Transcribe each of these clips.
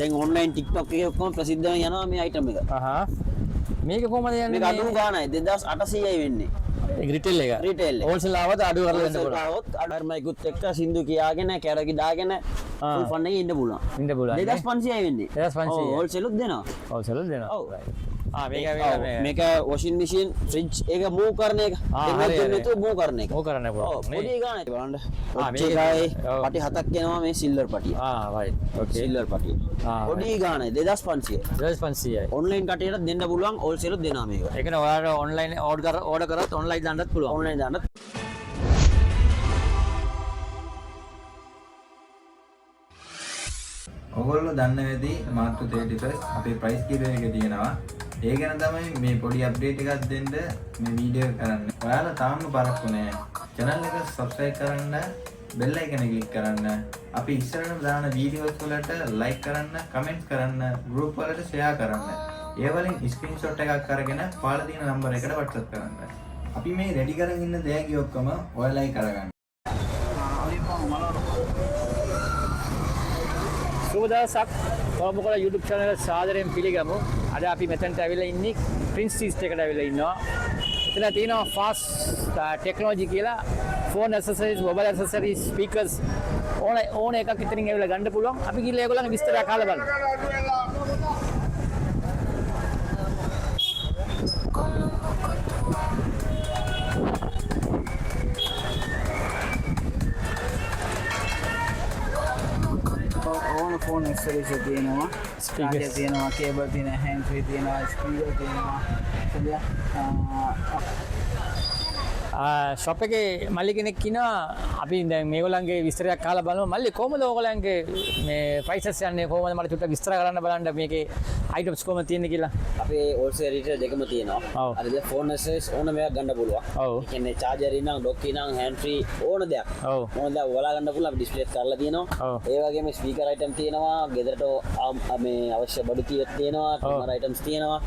දැන් online TikTok එකේ ඔක්කොම ප්‍රසිද්ධ යනවා මේ item එක. මේක කොහමද යන්නේ? මේක අඩු ගානයි 2800යි වෙන්නේ. ඒක රිටේල් එක. රිටේල් එක. හෝල්සේල් ආවද අඩු කරලා දෙන්න පුළුවන්. આવොත් අඩර්මයිකුත් එක්ක සින්දු කියාගෙන කැරකි දාගෙන ෆුල් ෆන් එකේ ඉන්න පුළුවන්. ඉන්න පුළුවන්. 2500යි වෙන්නේ. 2500. ඔව් හෝල්සේලුත් දෙනවා. හෝල්සේල් දෙනවා. ඔව්. මේක මේක වොෂින් මැෂින් ෆ්‍රිජ් එක මූව් කරන එක. දෙන්නත් මූව් කරන එක. ඕක කරන්න පුළුවන්. ඔව් පොඩි ගානක් බලන්න. මේකයි පටි 7ක් එනවා මේ සිල්වර් පටිය. රයිට්. ඕකේ. සිල්වර් පටිය. පොඩි ගානයි 2500. 2500යි. ඔන්ලයින් කටේට දෙන්න පුළුවන් හෝල්සේලුත් දෙනවා මේක. ඒ කියන්නේ ඔයාලා ඔන්ලයින් ඕඩර් කරත් ඔන්ලයින් දාන්නත් පුළුවන්. ඔන්ලයින් දාන්න ඔයගොල්ලෝ දන්න වෙදී මාර්තු 31 අපේ ප්‍රයිස් කීපයක් තියෙනවා. ඒ ගැන තමයි මේ පොඩි අප්ඩේට් එකක් දෙන්න මේ වීඩියෝ එක කරන්නේ. ඔයාලා තාම පරක්කු නෑ. channel එක subscribe කරන්න, bell icon එක click කරන්න. අපි ඉස්සරහට දාන වීඩියෝස් වලට like කරන්න, comment කරන්න, group වලට share කරන්න. ඒ වලින් screenshot එකක් අරගෙන පාලා තියෙන number එකට WhatsApp කරන්න. අපි මේ ready කරගෙන ඉන්න දෑගි ඔක්කොම ඔයාලයි කරගන්න. සුබ දවසක් කොළඹ YouTube channel එක සාදරයෙන් පිළිගමු. අද අපි මෙතනට ඇවිල්ලා ඉන්නේ Prince East එකට ඇවිල්ලා ඉන්නවා. එතන තියෙනවා fast technology කියලා phone accessories, mobile accessories, speakers ඕන එකක් ඉතින් ඇවිල්ලා ගන්න පුළුවන්. අපි ගිහලා ඒගොල්ලන්ගේ විස්තරය අහලා බලමු. ඕන ෆෝන් ඇක්සසරිස් තියෙනවා. ස්පීකර් තියෙනවා, කේබල් තියෙනවා, හෑන්ඩ් ෆ්‍රී තියෙනවා, ස්පීකර් තියෙනවා. ෂොප් එකේ මල්ලි කෙනෙක් ඉන්නවා. අපි දැන් මේගොල්ලන්ගේ විස්තරයක් අහලා බලමු. මල්ලි කොහමද ඕගොල්ලන්ගේ මේ ප්‍රයිසස් යන්නේ? කොහමද මට චුට්ටක් විස්තර කරන්න බලන්න මේකේ අයිටම්ස් කොහමද තියෙන්නේ කියලා. අපේ හෝල්සේල් රීටේල් දෙකම තියෙනවා. හරිද? ෆෝන් ඇක්සසරිස් ඕන මේවා ගන්න පුළුවන්. ඒ කියන්නේ charger ඉන්නම්, dock ඉන්නම්, hand free ඕන දෙයක්. ඕන දෙයක් බලා ගන්න පුළුවන්. අපි ඩිස්ප්ලේ එක කරලා තියෙනවා. ඒ වගේම ස්පීකර් අයිටම් තියෙනවා. ගෙදරට මේ අවශ්‍ය බඩු තියෙනවා. කැමරා අයිටම්ස් තියෙනවා.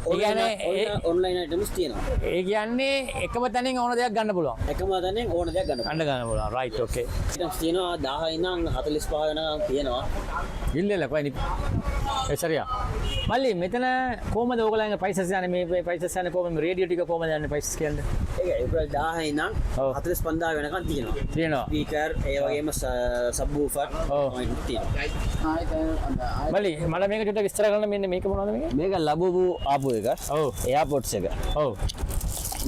ඔන්ලයින් අයිටම්ස් තියෙනවා. ඒ කියන්නේ එකම තැනින් ඕන දෙයක් ගන්න පුළුවන්. එකම තැනින් ඕන දෙයක් ගන්න පුළුවන්. රයිට් ඕකේ. අයිටම්ස් තියෙනවා 10 ඉඳන් 45 වෙනකම් තියෙනවා. ඉල්ලෙල කොයි එසරියා. මල්ලි මෙතන කොහමද ඕගලන්ගේ ප්‍රයිසස් යන්නේ? මේ ප්‍රයිසස් යන්නේ කොහමද? රේඩියෝ ටික කොහමද යන්නේ ප්‍රයිසස් කියන්නේ? ඒක ඒප්‍රිල් 10 ඉඳන් 45000 වෙනකම් තියෙනවා. ස්පීකර් ඒ වගේම සබ්වූෆර් තියෙනවා. මල්ලි මට මේක චුට්ටක් විස්තර කරන්න. මෙන්න මේක මොනවද මේක? මේක ලැබුවු ආපු එක. එයාපෝට්ස් එක.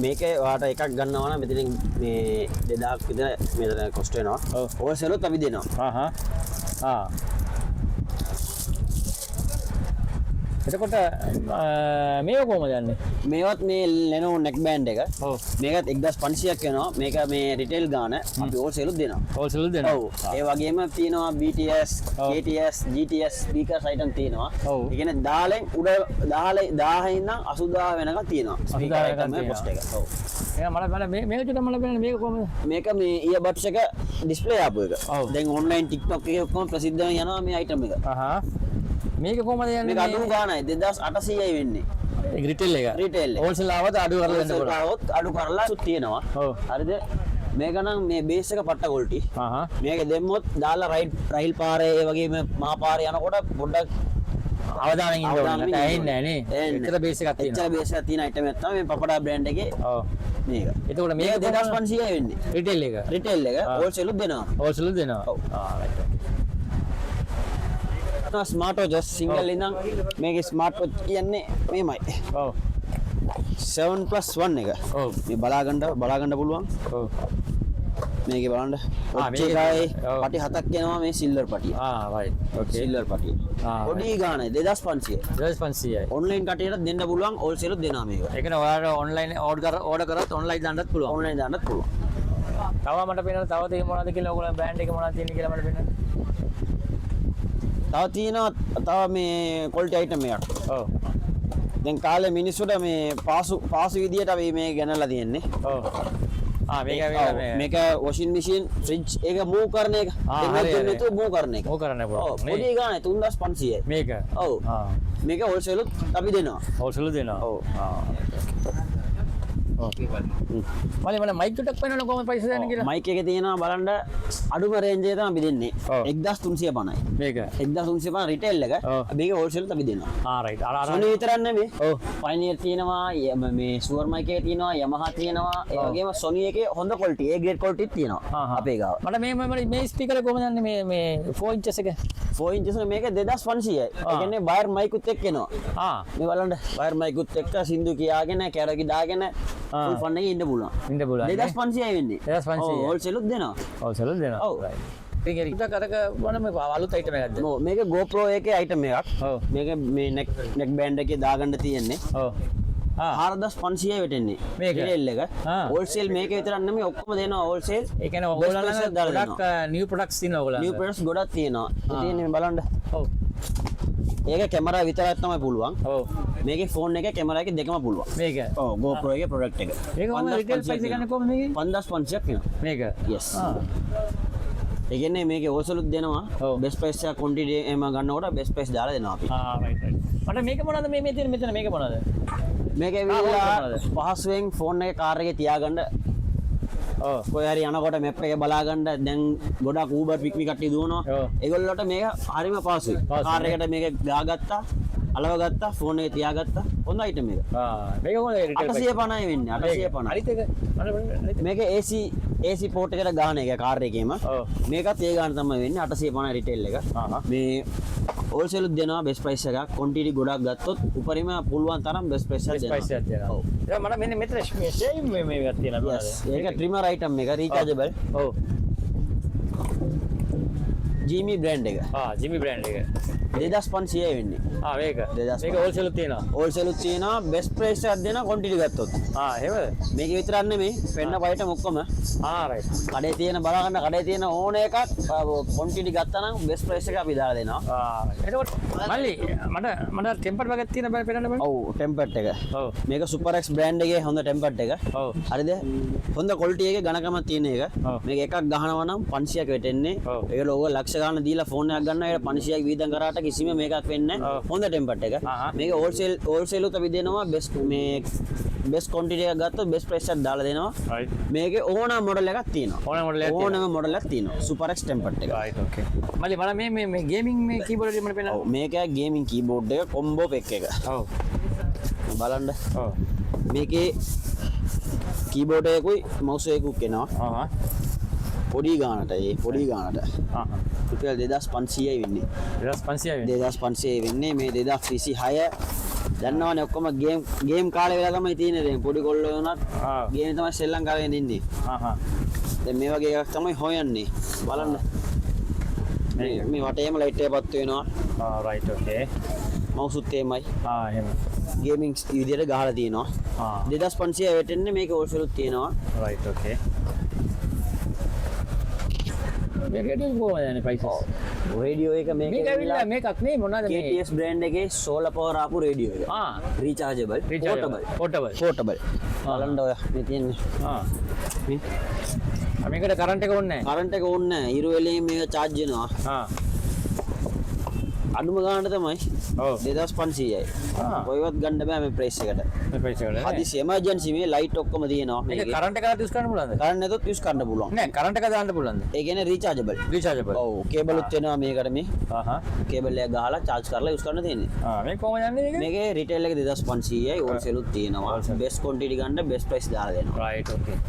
මේකේ ඔයාලට එකක් ගන්නවා නම් මෙතනින් මේ 2000ක් විතර මෙතන කොස්ට් වෙනවා. හෝල්සේලුත් අපි දෙනවා. එතකොට මේක කොහමද යන්නේ? මේවත් මේ Lenovo neckband එක. මේකත් 1500ක් වෙනවා. මේක මේ රිටේල් ගාන අපි හෝල්සේලුත් දෙනවා. හෝල්සේලුත් දෙනවා. ඒ වගේම තියෙනවා BTS, KTS, GTS speakers item තියෙනවා. ඒ කියන්නේ 10 ඉඳන් 80000 වෙනකම් තියෙනවා. speaker item එක කොස්ට් එක. එහෙනම් මට මේක චුට්ටක් මට බලන්න මේක කොහමද? මේක මේ earbuds එක display ආපු එක. දැන් online TikTok එකේ ඔක්කොම ප්‍රසිද්ධ යනවා මේ item එක. මේක කොහමද යන්නේ? මේක අඩු ගානයි 2800යි වෙන්නේ. ඒක රිටේල් එක. රිටේල් එක. හෝල්සේල් ආවද අඩු කරලා දෙන්න පුළුවන්. આવොත් අඩු කරලා සුත් තියෙනවා. හරිද? මේක නම් මේ බේස් එක පට්ට quality. මේක දෙම්මොත් දාලා රයිල් පාරේ ඒ වගේම මහා පාරේ යනකොට පොඩ්ඩක් අවදානෙන් ඉන්න ඕනේ. ඇහෙන්නේ නැහැ නේ. එච්චර බේස් එකක් තියෙනවා. එච්චර බේස් එකක් තියෙන item එකක් තමයි මේ පපඩා brand එකේ. මේක. එතකොට මේක 2500යි වෙන්නේ. රිටේල් එක. රිටේල් එක හෝල්සේලුත් දෙනවා. හෝල්සේලුත් දෙනවා. රයිට්. ස්මාර්ට් වොච් සිංගල් ඉඳන් මේකේ ස්මාර්ට් වොච් කියන්නේ මේමයි. 7+1 එක. මේ බලා ගන්න පුළුවන්. මේකේ බලන්න. මේකයි පටි 7ක් එනවා මේ සිල්වර් පටිය. රයිට්. ඕකේ. සිල්වර් පටිය. පොඩි ගානයි 2500. 2500යි. ඔන්ලයින් කටේට දෙන්න පුළුවන් හෝල්සේලුත් දෙනවා මේක. ඒ කියන්නේ ඔයාලා ඔන්ලයින් ඕඩර් කරත් ඔන්ලයින් දාන්නත් පුළුවන්. ඔන්ලයින් දාන්නත් පුළුවන්. තව මට පේනවා තව තියෙන මොනවද කියලා ඔයගොල්ලෝ බ්‍රෑන්ඩ් එක මොනවද තියෙන්නේ කියලා මට පේනවා. තව තියෙනවා මේ quality item එකක්. දැන් කාලේ මිනිස්සුන්ට මේ පාසු විදියට අපි මේ ගණනලා තියෙන්නේ. මේක washing machine, fridge එක move කරන එක. දෙන්නතු move කරන එක. move කරන්න පුළුවන්. පොඩි ගානේ 3500යි. මේක. මේක හෝල්සේලුත් අපි දෙනවා. හෝල්සේලුත් දෙනවා. මලි මට මයික් ටක් වෙනවනේ කොහොමද පයිස දෙන්නේ කියලා? මයික් එකේ තියෙනවා බලන්න අඩුම රේන්ජ් එක තමයි අපි දෙන්නේ. ඔව්. 1350යි. මේක. 1350 රිටේල් එක. මේක හෝල්සේල් අපි දෙනවා. රයිට්. අර Sony විතරක් නෙමෙයි. ඔව්. Pioneer තියෙනවා, මේ Shure mic එකේ තියෙනවා, Yamaha තියෙනවා. ඒ වගේම Sony එකේ හොඳ quality, A grade quality තියෙනවා. අපේ ගාව. මට මේ ස්පීකර් කොහොමද යන්නේ මේ 4 inches එක? 4 inches මේක 2500යි. ඒ කියන්නේ වයර් mic උත් එක්ක එනවා. මේ බලන්න වයර් mic උත් එක්ක සින්දු කියාගෙන කැරකි දාගෙන ෆුල් ෆන් එකේ ඉන්න පුළුවන්. 2500යි වෙන්නේ. 2500. ඔව් හෝල්සේල් උත් දෙනවා. හෝල්සේල් දෙනවා. ඔව්. මේක කරක වන මේ අලුත් අයිටම් එකක්ද? ඔව් මේක GoPro එකේ item එකක්. ඔව්. මේක මේ neck band එකේ දාගන්න තියෙන්නේ. ඔව්. 4500යි වෙටෙන්නේ. මේක? රිටේල් එක. හෝල්සේල් මේක විතරක් නෙමෙයි ඔක්කොම දෙනවා හෝල්සේල්. ඒ කියන්නේ ඔයගොල්ලෝ ගොඩක් new products තියෙනවා ඔයගොල්ලෝ. new products ගොඩක් තියෙනවා. ඉතින් මේ බලන්න. ඔව්. ඒක කැමරා විතරක් තමයි පුළුවන්. ඔව්. මේකේ ෆෝන් එක කැමරා එක දෙකම පුළුවන්. මේක. ඔව් GoPro එකේ product එක. මේක කොහොමද රිටේල් ප්‍රයිස් එක ගන්න කොහොමද මේකේ? 5500ක් වෙනවා. මේක. yes. ඒ කියන්නේ මේකේ හෝල්සේලුත් දෙනවා. best price එක quantity එම ගන්නකොට best price දාලා දෙනවා අපි. Right right. මට මේක මොනවද මේ තියෙන මෙතන මේක මොනවද? මේක ඇවිල්ලා පහසුවෙන් ෆෝන් එකේ කාර් එකේ තියාගන්න. කොහේ හරි යනකොට මැප් එක බලා ගන්න දැන් ගොඩක් Uber පික්නික් කට්ටිය දුවනවා. ඒගොල්ලොන්ට මේක හරිම පහසුයි. කාර් එකට මේක දාගත්තා, අලව ගත්තා, ෆෝන් එකේ තියාගත්තා. හොඳ අයිටම් එක. මේක කොහොමද රිටේල් ප්‍රයිස්? 850යි වෙන්නේ. 850. අනිත් එක මේක AC port එකට ගහන එක කාර් එකේම. මේකත් ඒ ගාන තමයි වෙන්නේ 850 රිටේල් එක. මේ හෝල්සේල් උත් දෙනවා බෙස්ට් ප්‍රයිස් එකක්. ක්වොන්ටිටි ගොඩක් ගත්තොත් උපරිම පුළුවන් තරම් බෙස්ට් ප්‍රයිස් එකක් දෙනවා. ඔව්. ඒක මට මෙන්න මෙතන ෂේම් මේකක් තියෙනවා. ඒක ට්‍රිමර් අයිටම් එක රීචාර්ජබල්. ඔව්. Jimmy brand එක. Jimmy brand එක. 2500යි වෙන්නේ. මේක. මේක හෝල්සේල් උත් තියෙනවා. හෝල්සේල් උත් තියෙනවා බෙස්ට් ප්‍රයිස් එකක් දෙනවා ක්වොන්ටිටි ගත්තොත්. එහෙමද? මේක විතරක් නෙමෙයි පෙන්න පයිටම ඔක්කොම. රයිට්. කඩේ තියෙන බලගන්න කඩේ තියෙන ඕන එකක් ක්වොන්ටිටි ගත්තා නම් බෙස්ට් ප්‍රයිස් එක අපි දාලා දෙනවා. එතකොට මල්ලි මට ටෙම්පර් වගේ තියෙන බෑ පෙන්නන්න බෑ. ඔව් ටෙම්පර්ඩ් එක. ඔව්. මේක සුපර් එක්ස් බ්‍රෑන්ඩ් එකේ හොඳ ටෙම්පර්ඩ් එක. ඔව්. හරිද? හොඳ ක්වොලිටි එකේ ඝනකමක් තියෙන එක. මේක එකක් ගහනවා නම් 500ක් වෙටෙන්නේ. ඒක ලෝගෝ ලක්ෂ ගාන දීලා ෆෝන් එකක් ගන්නවා. ඒක 500ක් වීදම් කරාට කිසිම මේකක් වෙන්නේ නැහැ. හොඳ ටෙම්පර්ඩ් එක. මේක හෝල්සේල් උත් අපි දෙනවා බෙස්ට් මේ බෙස්ට් ක්වොන්ටිටි එකක් ගත්තොත් බෙස්ට් ප්‍රයිස් එකක් දාලා දෙනවා. රයිට්. මේකේ ඕනම මොඩල් එකක් තියෙනවා. ඕනම මොඩල් එකක් තියෙනවා. සුපර් එක්ස් ටෙම්පර්ඩ් එක. රයිට් ඕකේ. මල්ලි මම මේ ගේමින් මේ කීබෝඩ් එක මට පෙන්නන්න. ඔව් මේක ගේමින් කීබෝඩ් එක කොම්බෝ පෙක් එක. ඔව්. බලන්න. ඔව්. මේකේ කීබෝඩ් එකකුයි මවුස් එකකුත් එනවා. පොඩි ගානට පොඩි ගානට. රුපියල් 2500යි වෙන්නේ. 2500යි වෙන්නේ. 2500යි වෙන්නේ මේ 2026 දන්නවනේ ඔක්කොම ගේම් කාලේ වෙලා තමයි තියෙන්නේ දැන් පොඩි කොල්ලෝ වුණත් ගේම් තමයි සෙල්ලම් කරගෙන ඉන්නේ. දැන් මේ වගේ එකක් තමයි හොයන්නේ. බලන්න. මේ වටේම ලයිට් එකපත් වෙනවා. රයිට් ඕකේ. මවුස් උත් එමයි. එහෙම. ගේමින් විදියට ගහලා තියෙනවා. 2500 වෙටෙන්නේ මේක හෝල්සේල් උත් තියෙනවා. රයිට් ඕකේ. මේකට කොහොමද යන්නේ ප්‍රයිසස්? රේඩියෝ එක මේක ඇවිල්ලා මේකක් නේ මොනවද මේ? KTS brand එකේ solar power ආපු රේඩියෝ එක. rechargeable portable. බලන්න ඔය මේ තියෙන්නේ. මේකට කරන්ට් එක ඕනේ නැහැ. කරන්ට් එක ඕනේ නැහැ. ඉරු එළියෙන් මේක charge වෙනවා. අඩුම ගානට තමයි. ඔව් 2500යි. කොයිවත් ගන්න බෑ මේ ප්‍රයිස් එකට. මේ ප්‍රයිස් එකට. හදිසි එමර්ජන්සි මේ ලයිට් ඔක්කොම තියෙනවා. මේක කරන්ට් එකකට යූස් කරන්න පුළුවන්ද? කරන්ට් නැතොත් යූස් කරන්න පුළුවන්. නෑ කරන්ට් එක දාන්න පුළුවන්ද? ඒ කියන්නේ rechargeable. ඔව් කේබල් උත් වෙනවා මේකට මේ. කේබල් එක ගහලා charge කරලා යූස් කරන්න තියෙන්නේ. මේක කොහොමද යන්නේ මේක? මේකේ රිටේල් එක 2500යි හෝල්සේල් උත් තියෙනවා. බෙස්ට් ක්වොන්ටිටි ගන්න බෙස්ට් ප්‍රයිස් දාලා දෙනවා. රයිට් ඕකේ.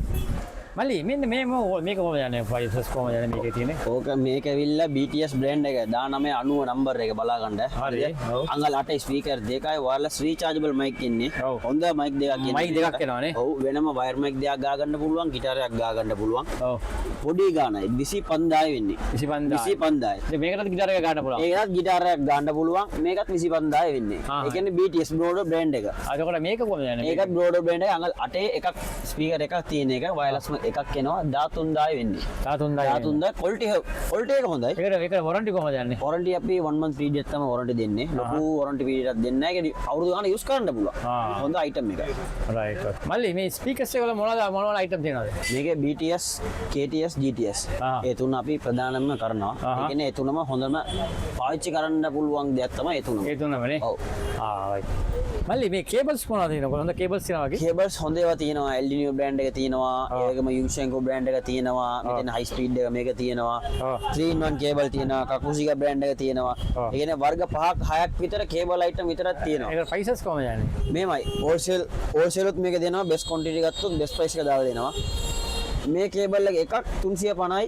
මල්ලි මෙන්න මේක කොහොමද යන්නේ ප්‍රයිසස් කොහොමද යන්නේ මේකේ තියෙන්නේ? ඕක මේක ඇවිල්ලා BTS brand එක 1990 නම්බර් එක බලා ගන්න. හරි. අඟල් 8 ස්පීකර් දෙකයි wireless rechargeable mic ඉන්නේ. හොඳ mic දෙකක් ඉන්නේ. mic දෙකක් එනවානේ. ඔව් වෙනම wire mic දෙකක් ගා ගන්න පුළුවන්, ගිටාරයක් ගා ගන්න පුළුවන්. ඔව්. පොඩි ගානයි 25000යි වෙන්නේ. 25000. ඉතින් මේකටත් ගිටාර එක ගන්න පුළුවන්. ඒකටත් ගිටාරයක් ගන්න පුළුවන්. මේකත් 25000යි වෙන්නේ. ඒ කියන්නේ BTS brand එක. එතකොට මේක කොහොමද යන්නේ? ඒකත් Broader brand එක අඟල් 8 එකක් ස්පීකර් එකක් තියෙන එක wireless එකක් එනවා 13000 වෙන්නේ. 13000. 13000 quality එක හොඳයි. ඒකට වොරන්ටි කොහමද යන්නේ? වොරන්ටි අපි 1 month period තමයි වොරන්ටි දෙන්නේ. ලොකු වොරන්ටි period එකක් දෙන්නේ නැහැ. ඒක අවුරුදු ගානක් යූස් කරන්න පුළුවන්. හොඳ item එකක්. රයිට්. මල්ලි මේ ස්පීකර්ස් එක වල මොනවද item තියෙනවද? මේකේ BTS, KTS, GTS. ඒ තුන අපි ප්‍රධානම කරනවා. ඒ කියන්නේ ඒ තුනම හොඳම පාවිච්චි කරන්න පුළුවන් දෙයක් තමයි ඒ තුනම. ඒ තුනමනේ. ඔව්. රයිට්. මල්ලි මේ කේබල්ස් මොනවද තියෙනවද? හොඳ කේබල්ස් තියෙනවා වගේ. කේබල්ස් හොඳ ඒවා තියෙනවා. Eldinio brand එක තියෙනවා. ඒ වගේම Yushengco brand එක තියෙනවා. මෙතන high speed එක මේක තියෙනවා. 3-in-1 cable තියෙනවා. Kakushika brand එක තියෙනවා. ඒ කියන්නේ වර්ග 5ක් 6ක් විතර cable item විතරක් තියෙනවා. ඒක prices කොහමද යන්නේ? මේමයි wholesale උත් මේක දෙනවා. best quantity ගත්තොත් best price එක දාලා දෙනවා. මේ cable එක එකක් 350යි.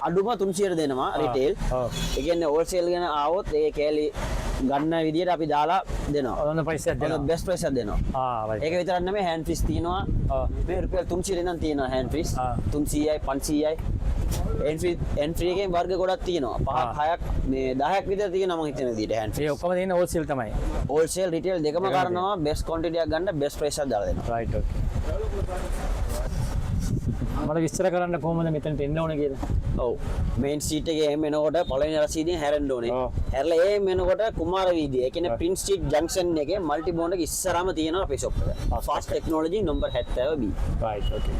අඩුම 300ට දෙනවා retail. ඒ කියන්නේ wholesale ගැන ආවොත් ඒ කෑලි ගන්න විදියට අපි දාලා දෙනවා. හොඳ price එකක් දෙනවා. best price එකක් දෙනවා. right. ඒක විතරක් නෙමෙයි hand fish තියෙනවා. මේ රුපියල් 300 ඉඳන් තියෙනවා hand fish. 300යි 500යි. hand free එකෙන් වර්ග ගොඩක් තියෙනවා. 5ක් 6ක් මේ 10ක් විතර තියෙනවා මම හිතන විදියට hand fish. ඒ ඔක්කොම තියෙන wholesale තමයි. wholesale retail දෙකම කරනවා. best quantity එකක් ගන්න best price එකක් දාලා දෙනවා. right okay. මට විස්තර කරන්න කොහොමද මෙතනට එන්න ඕනේ කියලා. ඔව් මේන් සීට් එකේ එහෙම එනකොට පළවෙනි රසීදියෙන් හැරෙන්න ඕනේ. හැරලා එහෙම එනකොට කුමාර වීදිය. ඒ කියන්නේ Prince Street Junction එකේ මල්ටි බෝන්ඩ් එක ඉස්සරහම තියෙනවා අපේ shop එක. Fast Technology number 70B. right okay.